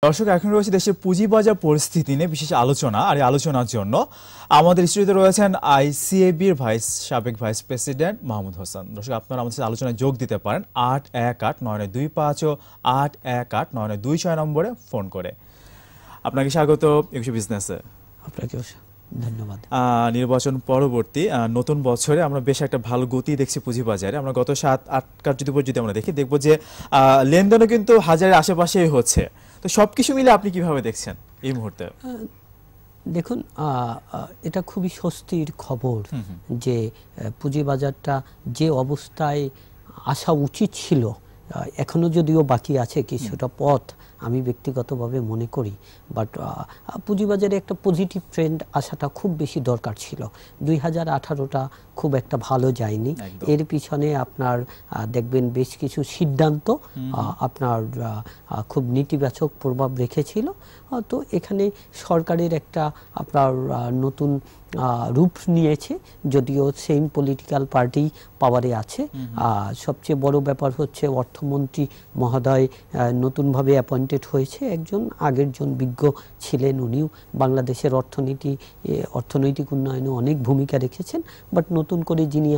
দর্শক, এখন রয়েছে দেশের পুঁজিবাজার পরিস্থিতি নিয়ে বিশেষ আলোচনা। আর এই আলোচনার জন্য আমাদের স্টুডিওতে রয়েছেন আইসিএবির সাবেক ভাইস প্রেসিডেন্ট মাহমুদ হোসেন। দর্শক, আপনারা আমাদের সাথে আলোচনায় যোগ দিতে পারেন ৮১৮৯৯২৫ ও ৮১৮৯৯২৬ নম্বরে ফোন করে। আপনাকে স্বাগত একুশে বিজনেসে। আপনাকে ধন্যবাদ। নির্বাচন পরবর্তী নতুন বছরে আমরা বেশ একটা ভালো গতি দেখছি পুঁজিবাজারে। আমরা গত ৭-৮ কার্যদিবস যদি আমরা দেখবো যে লেনদেনও কিন্তু হাজারের আশেপাশেই হচ্ছে। তো সবকিছু মিলে আপনি কিভাবে দেখছেন এই মুহূর্তে? দেখুন, এটা খুবই স্বস্তির খবর যে পুঁজিবাজারটা যে অবস্থায় আসা উচিত ছিল, এখনো যদিও বাকি আছে কিছুটা পথ আমি ব্যক্তিগতভাবে মনে করি, বাট পুঁজিবাজারে একটা পজিটিভ ট্রেন্ড আসাটা খুব বেশি দরকার ছিল। 2018টা খুব একটা ভালো যায়নি। এর পিছনে আপনার দেখবেন বেশ কিছু সিদ্ধান্ত আপনার খুব নেতিবাচক প্রভাব রেখেছিল। তো এখানে সরকারের একটা আপনার নতুন রূপ নিয়েছে, যদিও সেম পলিটিক্যাল পার্টি পাওয়ারে আছে। সবচেয়ে বড় ব্যাপার হচ্ছে অর্থমন্ত্রী মহোদয় নতুনভাবে অ্যাপয়েন্টেড হয়েছে একজন, আগের জন বিজ্ঞ ছিলেন, উনিও বাংলাদেশের অর্থনৈতিক উন্নয়নে অনেক ভূমিকা রেখেছেন। বাট নতুন করে যিনি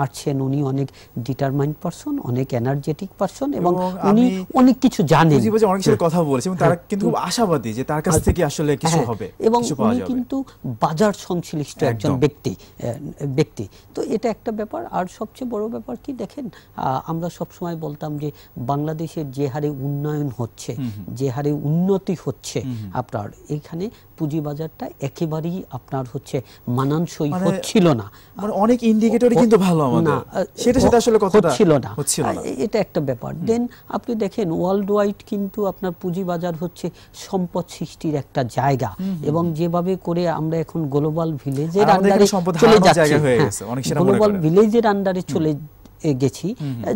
আসছেন উনি অনেক ডিটারমাইন্ড পারসন, অনেক এনার্জেটিক পারসন এবং উনি অনেক কিছু জানেন, অনেক কিছু কথা বলেছেন এবং তারা কিন্তু খুব আশাবাদী যে তার কাছ থেকে আসলে কিছু হবে এবং উনি কিন্তু বাজার সংশ্লিষ্ট একজন ব্যক্তি। তো এটা একটা ব্যাপার। আর সবচেয়ে বড় ব্যাপার কি দেখেন, আমরা সবসময় বলতাম যে বাংলাদেশের যে হারে উন্নয়ন হচ্ছে, যে হারে উন্নতি হচ্ছে, আপনার এখানে পুঁজিবাজারটা একেবারেই আপনার হচ্ছে মানানসই হচ্ছিল না। মানে অনেক ইন্ডিকেটরই কিন্তু ভালো আমাদের, সেটা আসলে কতটা হচ্ছিল না, এটা একটা ব্যাপার। দেন আপনি দেখেন ওয়ার্ল্ড ওয়াইড কিন্তু আপনার পুঁজিবাজার হচ্ছে সম্পদ সৃষ্টির একটা জায়গা, এবং যেভাবে করে আমরা এখন গ্লোবাল ভিলেজের আন্ডারে চলে যাচ্ছি, গ্লোবাল ভিলেজের আন্ডারে চলে গেছি,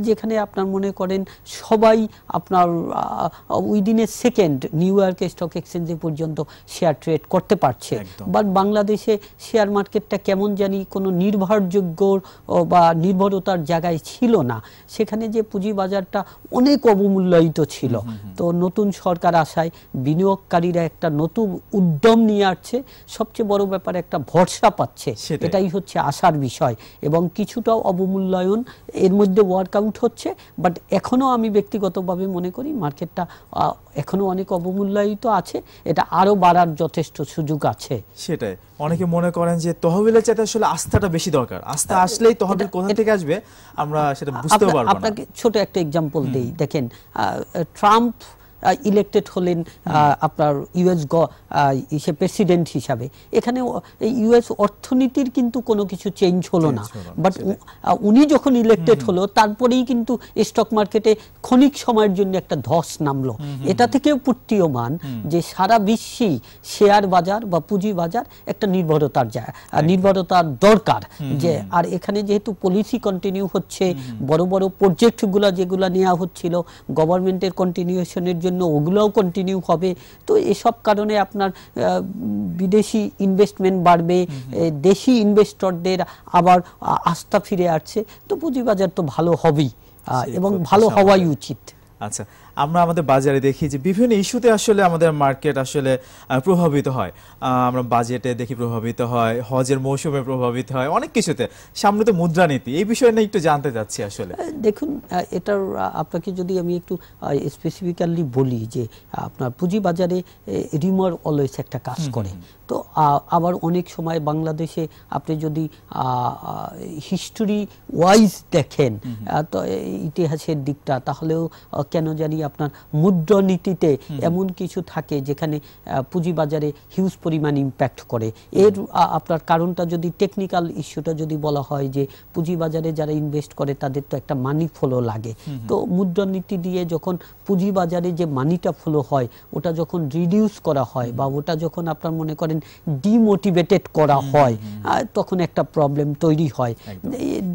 যেখানে আপনার মনে করেন সবাই আপনার within a second New York stock এক্সচেঞ্জে পর্যন্ত শেয়ার ট্রেড করতে পারছে। বাট বাংলাদেশে শেয়ার মার্কেটটা কেমন জানি কোনো নির্ভরযোগ্য বা নির্ভরতার জায়গায় ছিল না। সেখানে যে পুঁজিবাজারটা অনেক অবমূল্যায়িত ছিল। তো নতুন সরকার আসায় বিনিয়োগকারীরা একটা নতুন উদ্যম নিয়ে আসছে, সবচেয়ে বড় ব্যাপার একটা ভরসা পাচ্ছে, এটাই হচ্ছে আশার বিষয়। এবং কিছুটা অবমূল্যায়ন এর মধ্যে ওয়ার্কআউট হচ্ছে, বাট এখনো আমি ব্যক্তিগতভাবে মনে করি মার্কেটটা এখনো অনেক অবমূল্যায়িত আছে, এটা আরো বাড়ার যথেষ্ট সুযোগ আছে। সেটাই অনেকে মনে করেন যে তহবিলের চাইতে আসলে আস্থাটা বেশি দরকার, আস্থা আসলেই তহবিল কোথা থেকে আসবে আমরা সেটা বুঝতে পারবো না। আপনাকে ছোট একটা এক্সাম্পল দেই, দেখেন ট্রাম্প ইলেক্টেড হলেন আপনার ইউএস প্রেসিডেন্ট হিসাবে। এখানে ইউএস অর্থনীতির কিন্তু কোনো কিছু চেঞ্জ হলো না, বাট উনি যখন ইলেক্টেড হলো তারপরেই কিন্তু স্টক মার্কেটে ক্ষণিক সময়ের জন্য একটা ধস নামলো। এটা থেকেও প্রতীয়মান যে সারা বিশ্বেই শেয়ার বাজার বা পুঁজি বাজার একটা নির্ভরতার দরকার। যে আর এখানে যেহেতু পলিসি কন্টিনিউ হচ্ছে, বড় বড় প্রজেক্টগুলো যেগুলো নেওয়া হচ্ছিল গভর্নমেন্টের কন্টিনিউশনের জন্য ওগুলোও কন্টিনিউ হবে। তো এসব কারণে আপনার বিদেশি ইনভেস্টমেন্ট বাড়বে, দেশি ইনভেস্টরদের আবার আস্থা ফিরে আসছে। তো পুঁজিবাজার তো ভালো হবেই এবং ভালো হওয়াই উচিত। আচ্ছা, আমরা আমাদের বাজারে দেখি যে বিভিন্ন ইস্যুতে আসলে আমাদের মার্কেট আসলে প্রভাবিত হয়। আমরা বাজেটে দেখি প্রভাবিত হয়, হজের মৌসুমে প্রভাবিত হয়, অনেক কিছুতে। সামনে তো মুদ্রানীতি, এই বিষয়ে নিয়ে একটু জানতে চাচ্ছি আসলে। দেখুন, এটার আপনাকে যদি আমি একটু স্পেসিফিক্যালি বলি যে আপনার পুঁজিবাজারে রিমার অলওয়েজ একটা কাজ করে। তো আবার অনেক সময় বাংলাদেশে আপনি যদি হিস্টোরি ওয়াইজ দেখেন, তো ইতিহাসের দিকটা, তাহলেও কেন জানি আপনার মুদ্রানীতিতে এমন কিছু থাকে যেখানে পুঁজিবাজারে হিউজ পরিমাণ ইম্প্যাক্ট করে। এর আপনার কারণটা যদি টেকনিক্যাল ইস্যুটা যদি বলা হয় যে পুঁজিবাজারে যারা ইনভেস্ট করে তাদের তো একটা মানি ফ্লো লাগে। তো মুদ্রানীতি দিয়ে যখন পুঁজিবাজারে যে মানিটা ফ্লো হয় ওটা যখন রিডিউস করা হয় বা ওটা যখন আপনার মনে করেন ডিমোটিভেটেড করা হয়, তখন একটা প্রবলেম তৈরি হয়।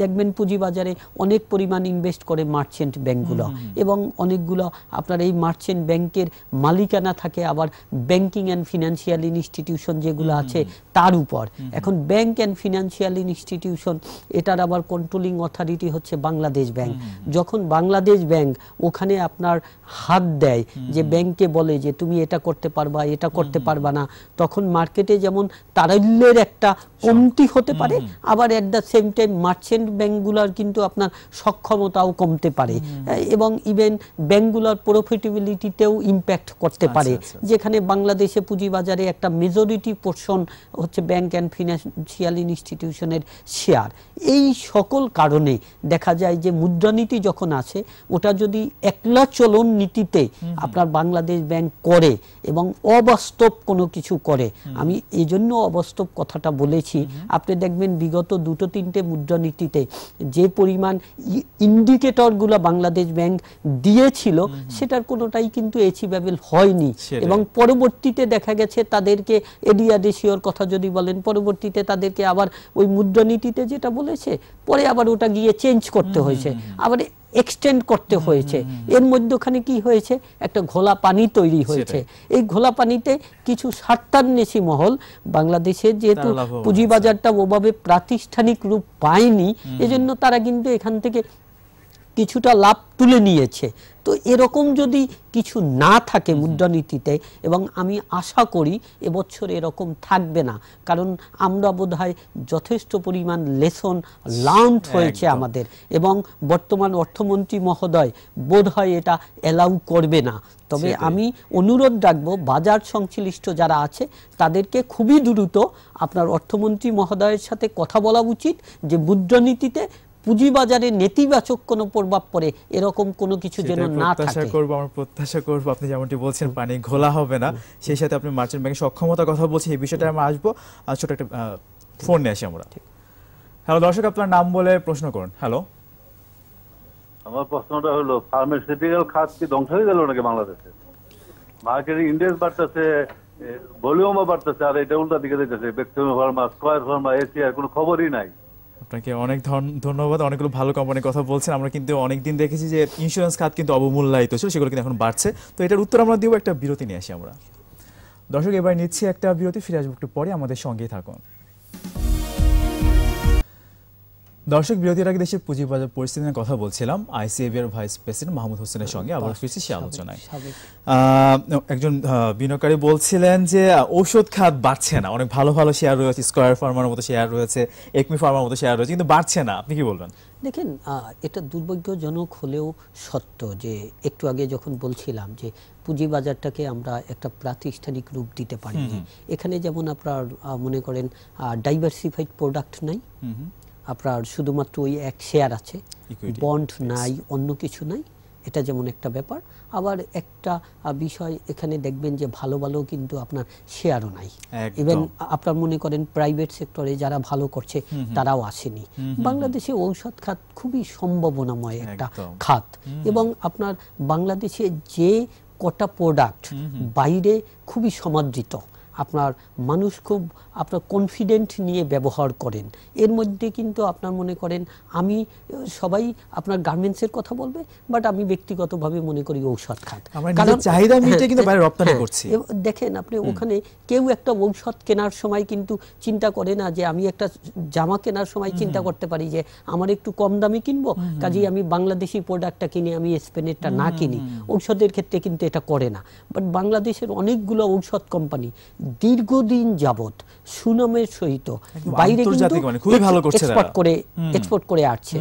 দেখবেন পুঁজিবাজারে অনেক পরিমাণ ইনভেস্ট করে মার্চেন্ট ব্যাংকগুলো এবং অনেকগুলো আপনার এই মার্চেন্ট ব্যাংকের মালিকানা থাকে আবার ব্যাংকিং অ্যান্ড ফিনান্সিয়াল ইনস্টিটিউশন যেগুলো আছে তার উপর। এখন ব্যাংক অ্যান্ড ফিনান্সিয়াল ইনস্টিটিউশন এটার আবার কন্ট্রোলিং অথরিটি হচ্ছে বাংলাদেশ ব্যাংক। যখন বাংলাদেশ ব্যাংক ওখানে আপনার হাত দেয়, যে ব্যাংকে বলে যে তুমি এটা করতে পারবা, এটা করতে পারবা না, তখন মার্কেটে যেমন তারল্যের একটা কমতি হতে পারে, আবার at the same time merchant ব্যাংকগুলোর কিন্তু আপনার সক্ষমতাও কমতে পারে, এবং ইভেন ব্যাংকগুলোর প্রফিটেবিলিটিতেও ইম্প্যাক্ট করতে পারে। যেখানে বাংলাদেশে পুঁজিবাজারে একটা মেজরিটি পোর্শন হচ্ছে ব্যাংক অ্যান্ড ফিনান্সিয়াল ইনস্টিটিউশনের শেয়ার। এই সকল কারণে দেখা যায় যে মুদ্রানীতি যখন আছে, ওটা যদি একলা চলন নীতিতে আপনার বাংলাদেশ ব্যাংক করে এবং অবাস্তব কোনো কিছু করে, আমি এই জন্য অবাস্তব কথাটা বলেছি, আপনি দেখবেন বিগত 2-3টে মুদ্রানীতিতে যে পরিমাণ ইন্ডিকেটরগুলো বাংলাদেশ ব্যাংক দিয়েছিল সেটার কোনোটাই কিন্তু অ্যাচিভেবল হয়নি, এবং পরবর্তীতে দেখা গেছে তাদেরকে এডিআর রেশিওর কথা যদি বলেন, পরবর্তীতে তাদেরকে আবার ওই মুদ্রানীতিতে যেটা বলেছে পরে আবার ওটা গিয়ে চেঞ্জ করতে হয়েছে, আবার এক্সটেন্ড করতে হয়েছে। এর মধ্যখানে কি হয়েছে, একটা ঘোলা পানি তৈরি হয়েছে। এই ঘোলা পানিতে কিছু স্বার্থান্বেষী মহল বাংলাদেশে যেহেতু পুঁজিবাজারটা ওভাবে প্রাতিষ্ঠানিক রূপ পায়নি, এজন্য তারা কিন্তু এখান থেকে কিছুটা লাভ তুলে নিয়েছে। তো এরকম যদি কিছু না থাকে মুদ্রানীতিতে, এবং আমি আশা করি এবছর এরকম থাকবে না, কারণ আমরা বোধহয় যথেষ্ট পরিমাণ লেসন লার্নড হয়েছে আমাদের, এবং বর্তমান অর্থমন্ত্রী মহোদয় বোধহয় এটা অ্যালাউ করবে না। তবে আমি অনুরোধ রাখবো বাজার সংশ্লিষ্ট যারা আছে তাদেরকে খুবই দ্রুত আপনার অর্থমন্ত্রী মহোদয়ের সাথে কথা বলা উচিত, যে মুদ্রানীতিতে পুঁজিবাজারে নেতিবাচক কোনো প্রভাব পড়ে এরকম কোনো কিছু যেন না থাকে। আমরা প্রত্যাশা করব আপনি যেমনটি বলছেন পানি ঘোলা হবে না, সেই সাথে আপনি মার্চেন্ট ব্যাংকের সক্ষমতার কথা বলছেন, এই বিষয়টা আমরা আসবো। ছোট একটা ফোন নিয়ে আসি আমরা। হ্যালো দর্শক, আপনার নাম বলে প্রশ্ন করুন। হ্যালো, আমার প্রশ্নটা হলো ফার্মাসিউটিক্যাল খাত কি ধ্বংস হয়ে গেল নাকি বাংলাদেশে? মার্কেটিং ইন্ডেক্স বাড়তেছে, ভলিউমও বাড়তেছে, আর এটা উল্টা দিকে যেতেছে, বেক্সিমো ফার্মা, স্কয়ার ফার্মা, এসিআর কোনো খবরই নাই। আপনাকে অনেক ধন্যবাদ, অনেকগুলো ভালো কোম্পানির কথা বলছেন। আমরা কিন্তু অনেকদিন দেখেছি যে ইন্স্যুরেন্স খাত কিন্তু অবমূল্যায়িত ছিল, সেগুলো কিন্তু এখন বাড়ছে। তো এটার উত্তর আমরা দিব, একটা বিরতি নিয়ে আসি আমরা। দর্শক, এবার নিচ্ছি একটা বিরতি, ফিরে আসবো একটু পরে, আমাদের সঙ্গেই থাকুন। দর্শক, বিরতির আগে দেশের পুঁজিবাজার পরিস্থিতি নিয়ে কথা বলছিলাম আইসিএবি এর ভাইস প্রেসিডেন্ট মাহমুদ হোসেনের সঙ্গে। আবার ফিরছি সে আলোচনায়। একজন বিনিয়োগকারী বলছিলেন যে ঔষধ খাত বাড়ছে না, অনেক ভালো ভালো শেয়ার রয়েছে, স্কয়ার ফার্মার মতো শেয়ার রয়েছে, একমি ফার্মার মতো শেয়ার রয়েছে, কিন্তু বাড়ছে না। আপনি কি বলবেন? দেখেন, এটা দুর্ভাগ্যজনক হলেও সত্য যে একটু আগে যখন বলছিলাম যে পুঁজিবাজারটাকে আমরা একটা প্রাতিষ্ঠানিক রূপ দিতে পারিনি। এখানে যেমন আপনার মনে করেন ডাইভার্সিফাইড প্রোডাক্ট নাই, আপনার শুধুমাত্র ওই এক শেয়ার আছে, বন্ড নাই, অন্য কিছু নাই, এটা যেমন একটা ব্যাপার। আবার একটা বিষয় এখানে দেখবেন যে ভালো ভালো কিন্তু আপনার শেয়ারও নাই। ইভেন আপনার মনে করেন প্রাইভেট সেক্টরে যারা ভালো করছে তারাও আসেনি। বাংলাদেশে ঔষধ খাত খুবই সম্ভাবনাময় একটা খাত, এবং আপনার বাংলাদেশে যে কটা প্রোডাক্ট বাইরে খুবই সমাদৃত, আপনার মানুষ খুব আপনার কনফিডেন্ট নিয়ে ব্যবহার করেন। এর মধ্যে কিন্তু আপনার মনে করেন আমি সবাই আপনার গার্মেন্টসের কথা বলবে, বাট আমি ব্যক্তিগতভাবে মনে করি ঔষধ খাত, কারণ চাহিদা মিটে কিন্তু বাইরে রপ্তানি করছি। দেখেন আপনি ওখানে কেউ একটা ঔষধ কেনার সময় কিন্তু চিন্তা করে না যে আমি একটা জামা কেনার সময় চিন্তা করতে পারি যে আমার একটু কম দামি কিনবো, কাজেই আমি বাংলাদেশি প্রোডাক্টটা কিনি, আমি স্পেনেরটা না কিনি। ঔষধের ক্ষেত্রে কিন্তু এটা করে না। বাট বাংলাদেশের অনেকগুলো ঔষধ কোম্পানি দীর্ঘদিন যাবত সুনামের সহিত বাইরে এক্সপোর্ট করে আসছে,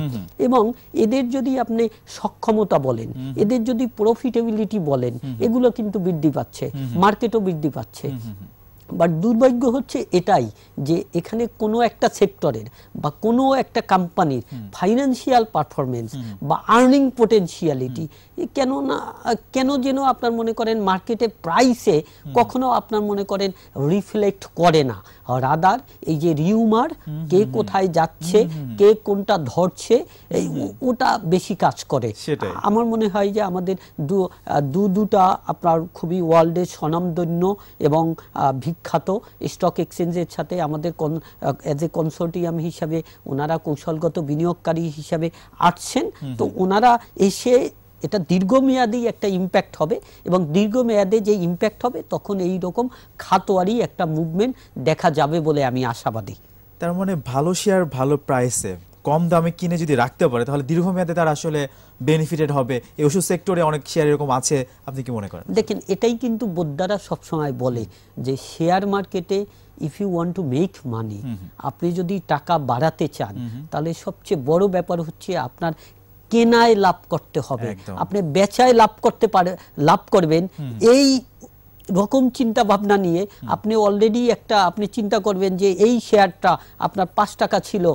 এবং এদের যদি আপনি সক্ষমতা বলেন, এদের যদি প্রফিটেবিলিটি বলেন, এগুলো কিন্তু বৃদ্ধি পাচ্ছে, মার্কেটও বৃদ্ধি পাচ্ছে। বাট দুর্ভাগ্য হচ্ছে এটাই যে এখানে কোনো একটা সেক্টরের বা কোনো একটা কোম্পানির ফাইন্যান্সিয়াল পারফরমেন্স বা আর্নিং পোটেনশিয়ালিটি কেন যেন আপনার মনে করেন মার্কেটে প্রাইসে কখনো আপনার মনে করেন রিফ্লেক্ট করে না। রাদার এই যে রিউমার, কে কোথায় যাচ্ছে, কে কোনটা ধরছে, ওটা বেশি কাজ করে। আমার মনে হয় যে আমাদের দুটা আপনার খুবই ওয়ার্ল্ডের স্বনামধন্য এবং বিখ্যাত স্টক এক্সচেঞ্জের সাথে আমাদের এজ এ কনসোর্টিয়াম হিসাবে ওনারা কৌশলগত বিনিয়োগকারী হিসাবে আসছেন। তো ওনারা এসে এটা দীর্ঘমেয়াদী একটা ইম্প্যাক্ট হবে, এবং দীর্ঘমেয়াদে যে ইম্প্যাক্ট হবে তখন এই রকম খাতোয়ারি একটা মুভমেন্ট দেখা যাবে বলে আমি আশাবাদী। তার মানে ভালো শেয়ার ভালো প্রাইসে কম দামে কিনে যদি রাখতে পারে তাহলে দীর্ঘমেয়াদে তার আসলে বেনিফিটেড হবে। এই ওষুধ সেক্টরে অনেক শেয়ার এরকম আছে, আপনি কি মনে করেন? দেখেন, এটাই কিন্তু বোদ্ধারা সবসময় বলে যে শেয়ার মার্কেটে if you want to make money, আপনি যদি টাকা বাড়াতে চান তাহলে সবচেয়ে বড় ব্যাপার হচ্ছে আপনার কেনায় লাভ করতে হবে। আপনি বেচায় লাভ করবেন এই রকম চিন্তা ভাবনা নিয়ে আপনি অলরেডি আপনি চিন্তা করবেন যে এই শেয়ারটা আপনার 5 টাকা ছিল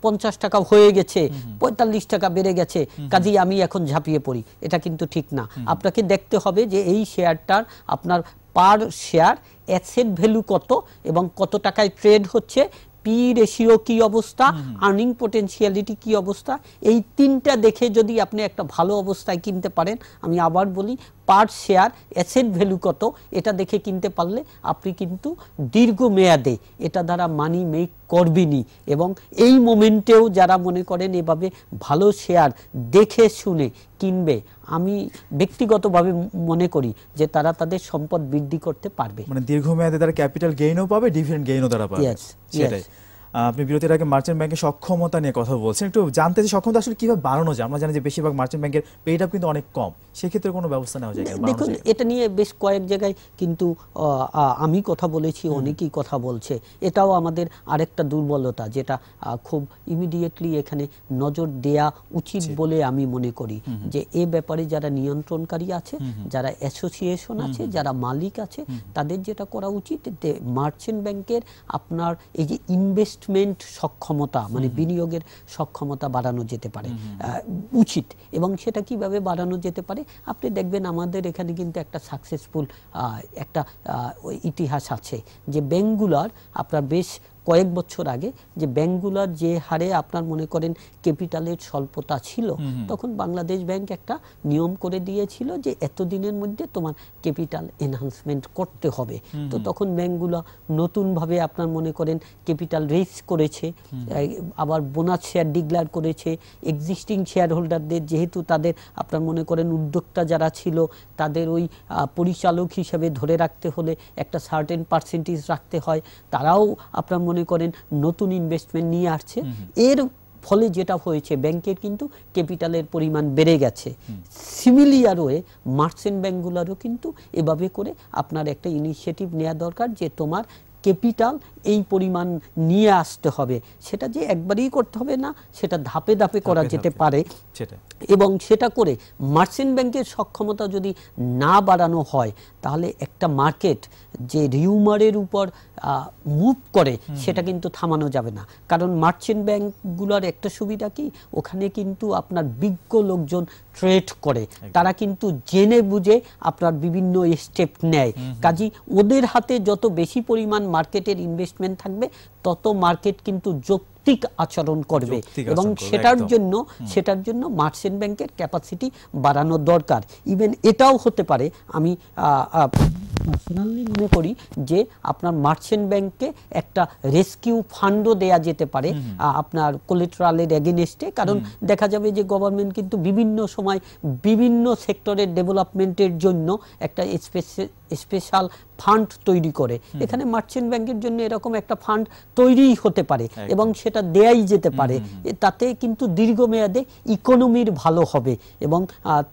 50 টাকা হয়ে গেছে, 45 টাকা বেড়ে গেছে, কাজেই আমি এখন ঝাঁপিয়ে পড়ি। এটা কিন্তু ঠিক না। আপনাকে দেখতে হবে যে এই শেয়ারটার আপনার পার শেয়ার অ্যাসেট ভ্যালু কত এবং কত টাকায় ট্রেড হচ্ছে, পি রেশিও কি অবস্থা, আর্নিং পটেনশিয়ালিটি কি অবস্থা, এই তিনটা দেখে যদি আপনি একটা ভালো অবস্থায় কিনতে পারেন, আমি আবার বলি পার শেয়ার অ্যাসেট ভ্যালু কত, এটা দেখে কিনতে পারলে আপনি কিন্তু দীর্ঘমেয়াদে এটা দ্বারা মানি মেক করবেনই। এবং এই মোমেন্টেও যারা মনে করেন এভাবে ভালো শেয়ার দেখে শুনে কিনবে, আমি ব্যক্তিগতভাবে মনে করি যে তারা তাদের সম্পদ বৃদ্ধি করতে পারবে। মানে দীর্ঘমেয়াদে তারা ক্যাপিটাল গেইনও পাবে, ডিভিডেন্ড গেইনও তারা পাবে। সেটাই। আপনি বিরতির আগে মার্চেন্ট ব্যাংকের সক্ষমতা নিয়ে কথা বলছেন, একটু জানতে চাই সক্ষমতা আসলে কিভাবে বাড়ানো যায়। আমরা জানি যে বেশিরভাগ মার্চেন্ট ব্যাংকের পেইড আপ কিন্তু অনেক কম, সেক্ষেত্রে কোনো ব্যবস্থা নেওয়া যায়? দেখুন, এটা নিয়ে বেশ কয়েক জায়গায় কিন্তু আমি কথা বলেছি, অনেকেই কথা বলছে। এটাও আমাদের আরেকটা দুর্বলতা, যেটা খুব ইমিডিয়েটলি এখানে নজর দেয়া উচিত বলে আমি মনে করি। যে এ ব্যাপারে যারা নিয়ন্ত্রণকারী আছে, যারা অ্যাসোসিয়েশন আছে, যারা মালিক আছে, তাদের যেটা করা উচিত যে মার্চেন্ট ব্যাংকের আপনার এই যে ইনভেস্টমেন্ট সক্ষমতা, মানে বিনিয়োগের সক্ষমতা বাড়ানো যেতে পারে, উচিত। এবং সেটা কিভাবে বাড়ানো যেতে পারে, আপনি দেখবেন আমাদের এখানে কিন্তু একটা সাকসেসফুল একটা ইতিহাস আছে যে ব্যাংকগুলার আপনার বেশ কয়েক বছর আগে যে ব্যাংকগুলোর যে হারে আপনার মনে করেন ক্যাপিটালের স্বল্পতা ছিল, তখন বাংলাদেশ ব্যাংক একটা নিয়ম করে দিয়েছিল যে এতদিনের মধ্যে তোমার ক্যাপিটাল এনহান্সমেন্ট করতে হবে। তো তখন ব্যাংকগুলো নতুনভাবে আপনার মনে করেন ক্যাপিটাল রেইজ করেছে, আবার বোনাস শেয়ার ডিক্লেয়ার করেছে। এক্সিস্টিং শেয়ার হোল্ডারদের, যেহেতু তাদের আপনার মনে করেন উদ্যোক্তা যারা ছিল তাদের ওই পরিচালক হিসেবে ধরে রাখতে হলে একটা সার্টেন পার্সেন্টেজ রাখতে হয়, তারাও আপনার মনে করেন নতুন ইনভেস্টমেন্ট নিয়ে আসছে। এর ফলে যেটা হয়েছে ব্যাংকের কিন্তু ক্যাপিটালের পরিমাণ বেড়ে গেছে। সিমিলিয়ার ওয়ে মার্চেন্ট ব্যাংকগুলোরও কিন্তু এভাবে করে আপনার একটা ইনিশিয়েটিভ নেওয়া দরকার যে তোমার ক্যাপিটাল এই পরিমাণ নিয়ে আসতে হবে। সেটা যে একবারেই করতে হবে না, সেটা ধাপে ধাপে করা যেতে পারে। এবং সেটা করে মার্চেন্ট ব্যাংকের সক্ষমতা যদি না বাড়ানো হয় তাহলে একটা মার্কেট যে রিউমারের উপর মুভ করে সেটা কিন্তু থামানো যাবে না। কারণ মার্চেন্ট ব্যাংকগুলোর একটা সুবিধা কি, ওখানে কিন্তু আপনার বিজ্ঞ লোকজন ট্রেড করে, তারা কিন্তু জেনে বুঝে আপনার বিভিন্ন স্টেপ নেয়। কাজী ওদের হাতে যত বেশি পরিমাণ মার্কেটের ইনভেস্টমেন্ট থাকবে তত মার্কেট কিন্তু যৌক্তিক আচরণ করবে। এবং সেটার জন্য মার্চেন্ট ব্যাংকের ক্যাপাসিটি বাড়ানোর দরকার। ইভেন এটাও হতে পারে, আমি পার্সোনালি মনে করি যে আপনার মার্চেন্ট ব্যাংককে একটা রেস্কিউ ফান্ডও দেয়া যেতে পারে আপনার কোলেটারালের এগেইনস্টে। কারণ দেখা যাবে যে গভর্নমেন্ট কিন্তু বিভিন্ন সময় বিভিন্ন সেক্টরের ডেভেলপমেন্টের জন্য একটা স্পেশাল ফান্ড তৈরি করে। এখানে মার্চেন্ট ব্যাংকের জন্য এরকম একটা ফান্ড তৈরি হতে পারে এবং সেটা দেয়াই যেতে পারে। তাতে কিন্তু দীর্ঘমেয়াদে ইকোনমির ভালো হবে এবং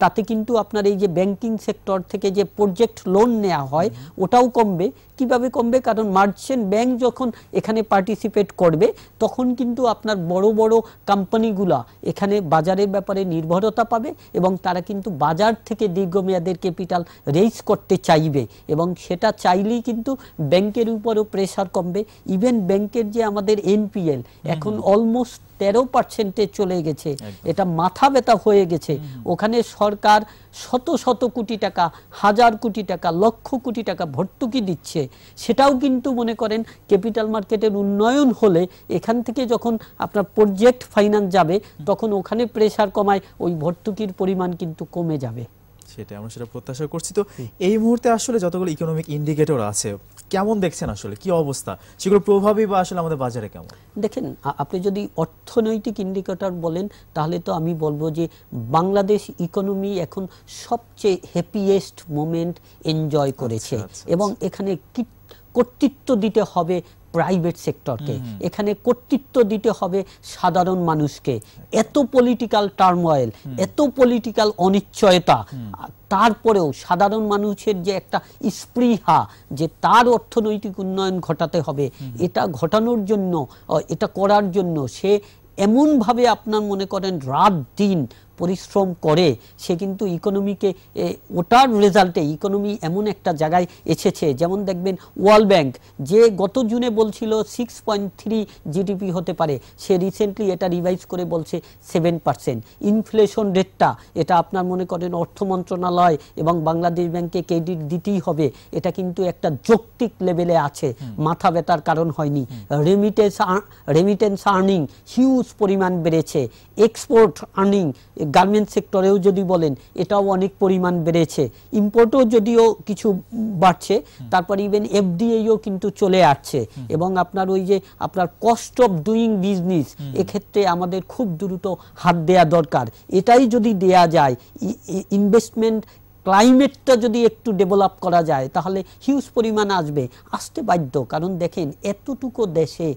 তাতে কিন্তু আপনার এই যে ব্যাংকিং সেক্টর থেকে যে প্রজেক্ট লোন নেওয়া হয় ওটাও কমবে। কিভাবে কমবে? কারণ মার্চেন্ট ব্যাংক যখন এখানে পার্টিসিপেট করবে তখন কিন্তু আপনার বড় বড় কোম্পানিগুলা এখানে বাজারের ব্যাপারে নির্ভরতা পাবে এবং তারা কিন্তু বাজার থেকে দীর্ঘমেয়াদের ক্যাপিটাল রেইজ করতে চাইবে এবং সেটা চাইলেই কিন্তু ব্যাংকের উপরও প্রেসার কমবে। ইভেন ব্যাংকের যে আমাদের এনপিএল এখন অলমোস্ট 13% চলে গেছে, এটা মাথা ব্যথা হয়ে গেছে। ওখানে সরকার শত শত কোটি টাকা, হাজার কোটি টাকা, লক্ষ কোটি টাকা ভর্তুকি দিচ্ছে। সেটাও কিন্তু মনে করেন ক্যাপিটাল মার্কেটের উন্নয়ন হলে এখান থেকে যখন আপনার প্রজেক্ট ফাইন্যান্স যাবে তখন ওখানে প্রেসার কমায় ওই ভর্তুকির পরিমাণ কিন্তু কমে যাবে। সেটা আমরা সেটা প্রত্যাশা করছি। তো এই মুহূর্তে আসলে যতগুলো ইকোনমিক ইন্ডিকেটর আছে কেমন দেখছেন আসলে, কি অবস্থা, সেগুলো প্রভাবই বা আসলে আমাদের বাজারে কেমন? দেখেন, আপনি যদি অর্থনৈতিক ইন্ডিকেটর বলেন তাহলে তো আমি বলবো যে বাংলাদেশ ইকোনমি এখন সবচেয়ে হ্যাপিয়েস্ট মোমেন্ট এনজয় করেছে। এবং এখানে কর্তৃত্ব দিতে হবে প্রাইভেট সেক্টরকে, এখানে কর্তৃত্ব দিতে হবে সাধারণ মানুষকে। এত পলিটিক্যাল টার্ময়েল, এত পলিটিক্যাল অনিশ্চয়তা, তারপরেও সাধারণ মানুষের যে একটা স্পৃহা যে তার অর্থনৈতিক উন্নয়ন ঘটাতে হবে, এটা ঘটানোর জন্য, এটা করার জন্য সে এমনভাবে আপনার মনে করেন রাত দিন পরিশ্রম করে, সে কিন্তু ইকোনমিকে ওটার রেজাল্টে ইকোনমি এমন একটা জায়গায় এসেছে। যেমন দেখবেন ওয়ার্ল্ড ব্যাংক যে গত জুনে বলছিল 6.3 জিডিপি হতে পারে, সে রিসেন্টলি এটা রিভাইজ করে বলছে 7%। ইনফ্লেশন রেটটা, এটা আপনার মনে করেন অর্থ মন্ত্রণালয় এবং বাংলাদেশ ব্যাংকে ক্রেডিট দিতেই হবে, এটা কিন্তু একটা যৌক্তিক লেভেলে আছে, মাথা ব্যথার কারণ হয়নি। রেমিটেন্স আর্নিং হিউজ পরিমাণ বেড়েছে, এক্সপোর্ট আর্নিং গার্মেন্ট সেক্টরেও যদি বলেন এটাও অনেক পরিমাণ বেড়েছে, ইম্পোর্টও যদিও কিছু বাড়ছে, তারপর ইভেন এফডিআইও কিন্তু চলে আসছে। এবং আপনার ওই যে আপনার কস্ট অফ ডুইং বিজনেস, এক্ষেত্রে আমাদের খুব দ্রুত হাত দেয়া দরকার। এটাই যদি দেয়া যায়, ইনভেস্টমেন্ট ক্লাইমেটটা যদি একটু ডেভেলপ করা যায় তাহলে হিউজ পরিমাণ আসতে বাধ্য। কারণ দেখেন এতটুকু দেশে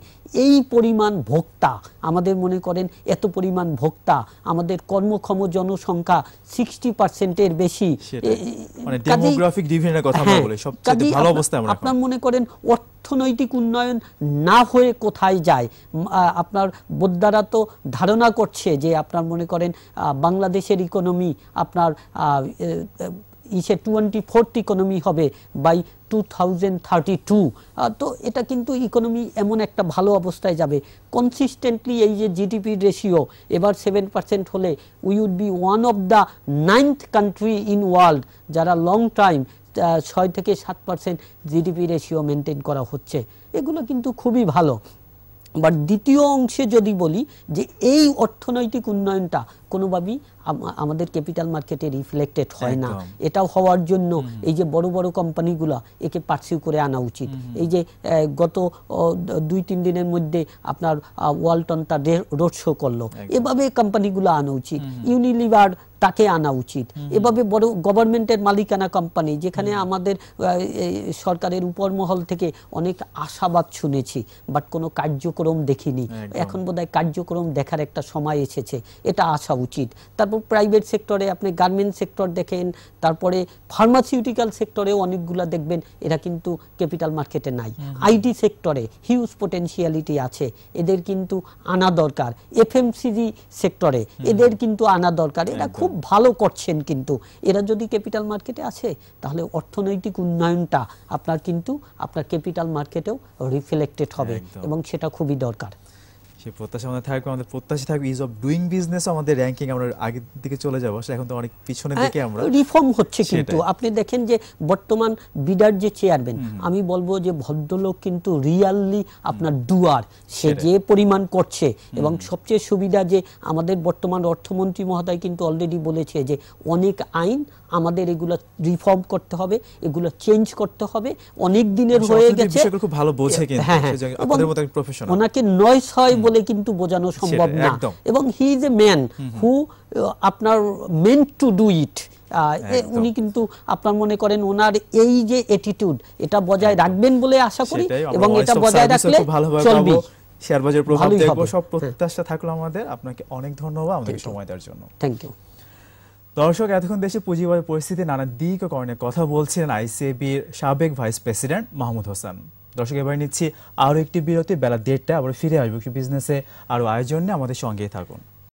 এই পরিমাণ ভোক্তা, আমাদের মনে করেন এত পরিমাণ ভোক্তা, আমাদের কর্মক্ষম জনসংখ্যা 60%-এর বেশি, মানে ডেমোগ্রাফিক ডিভিডেন্ডের কথা আমরা বলি, সবচেয়ে ভালো অবস্থায় আমরা। আপনার মনে করেন অর্থনৈতিক উন্নয়ন না হয়ে কোথায় যায়? আপনার বোদ্ধারা তো ধারণা করছে যে আপনার মনে করেন বাংলাদেশের ইকোনমি আপনার 24th ইকোনমি হবে বাই 2032। তো এটা কিন্তু ইকোনমি এমন একটা ভালো অবস্থায় যাবে কনসিস্টেন্টলি। এই যে জিডিপি রেশিও এবার 7% হলে we would be one of the 9th country in world যারা লং টাইম 6 থেকে 7% জিডিপি রেশিও মেনটেন করা হচ্ছে, এগুলো কিন্তু খুবই ভালো। বাট দ্বিতীয় অংশে যদি বলি যে এই অর্থনৈতিক উন্নয়নটা কোনোভাবেই আমাদের ক্যাপিটাল মার্কেটে রিফ্লেক্টেড হয় না, এটাও হওয়ার জন্য এই যে বড় বড় কোম্পানিগুলো একে পার্সিউ করে আনা উচিত। এই যে গত 2-3 দিনের মধ্যে আপনার ওয়ালটন তার রোড শো করলো, এভাবে কোম্পানিগুলো আনা উচিত। ইউনিলিভার তাকে আনা উচিত। এভাবে বড় গভর্নমেন্টের মালিকানা কোম্পানি, যেখানে আমাদের সরকারের উপর মহল থেকে অনেক আশাবাদ শুনেছি বাট কোনো কার্যক্রম দেখিনি, এখন বোধহয় কার্যক্রম দেখার একটা সময় এসেছে, এটা আসা উচিত। তারপর প্রাইভেট সেক্টরে আপনি গার্মেন্ট সেক্টর দেখেন, তারপরে ফার্মাসিউটিক্যাল সেক্টরেও অনেকগুলো দেখবেন এরা কিন্তু ক্যাপিটাল মার্কেটে নাই। আইটি সেক্টরে হিউজ পোটেনশিয়ালিটি আছে, এদের কিন্তু আনা দরকার। এফএমসিজি সেক্টরে এদের কিন্তু আনা দরকার, এরা খুব ভালো করছেন, কিন্তু এরা যদি ক্যাপিটাল মার্কেটে আসে তাহলে অর্থনৈতিক উন্নয়নটা আপনার কিন্তু আপনার ক্যাপিটাল মার্কেটেও রিফ্লেক্টেড হবে এবং সেটা খুবই দরকার। সেই প্রত্যাশা আমাদের থাকবে, আমাদের প্রত্যাশা থাকবে ইজ অফ ডুইং বিজনেস আমাদের র্যাঙ্কিং আমরা আগের দিকে চলে যাবো, এখন তো অনেক পিছনের দিকে আমরা রিফর্ম হচ্ছে। কিন্তু আপনি দেখেন যে বর্তমান বিডার যে চেয়ারম্যান, আমি বলবো যে ভদ্রলোক কিন্তু রিয়ালি আপনার ডুয়ার, সে যে পরিমাণ করছে। এবং সবচেয়ে সুবিধা যে আমাদের বর্তমান অর্থমন্ত্রী মহোদয় কিন্তু অলরেডি বলেছে যে অনেক আইন আমাদের এগুলো রিফর্ম করতে হবে, এগুলো চেঞ্জ করতে হবে, অনেক দিনের হয়ে গেছে। খুব ভালো বোঝে কিন্তু আপনাদের মতো একজন প্রফেশনাল, ওনাকে 9/6 বলে কিন্তু বোঝানো সম্ভব না। এবং he is a man who আপনার মেন্ট টু ডু ইট। উনি কিন্তু আপনার মনে করেন ওনার এই যে অ্যাটিটিউড, এটা বজায় রাখবেন বলে আশা করি, এবং এটা বজায় রাখলে চলবে, শেয়ার বাজার প্রভাব দেখব। সব প্রত্যাশা থাকলো আমাদের। আপনাকে অনেক ধন্যবাদ আমাদের সময় দেওয়ার জন্য। Thank you. দর্শক, এতক্ষণ দেশে পুঁজিবাজার পরিস্থিতি নানা দিক ও কারণে কথা বলছিলেন আইসিএবির সাবেক ভাইস প্রেসিডেন্ট মাহমুদ হোসেন। দর্শক, এবার নিচ্ছি আরো একটি বিরতি, বেলা 1:30 আবার ফিরে আসবো বিজনেসে আরো আয়োজন নিয়ে, আমাদের সঙ্গেই থাকুন।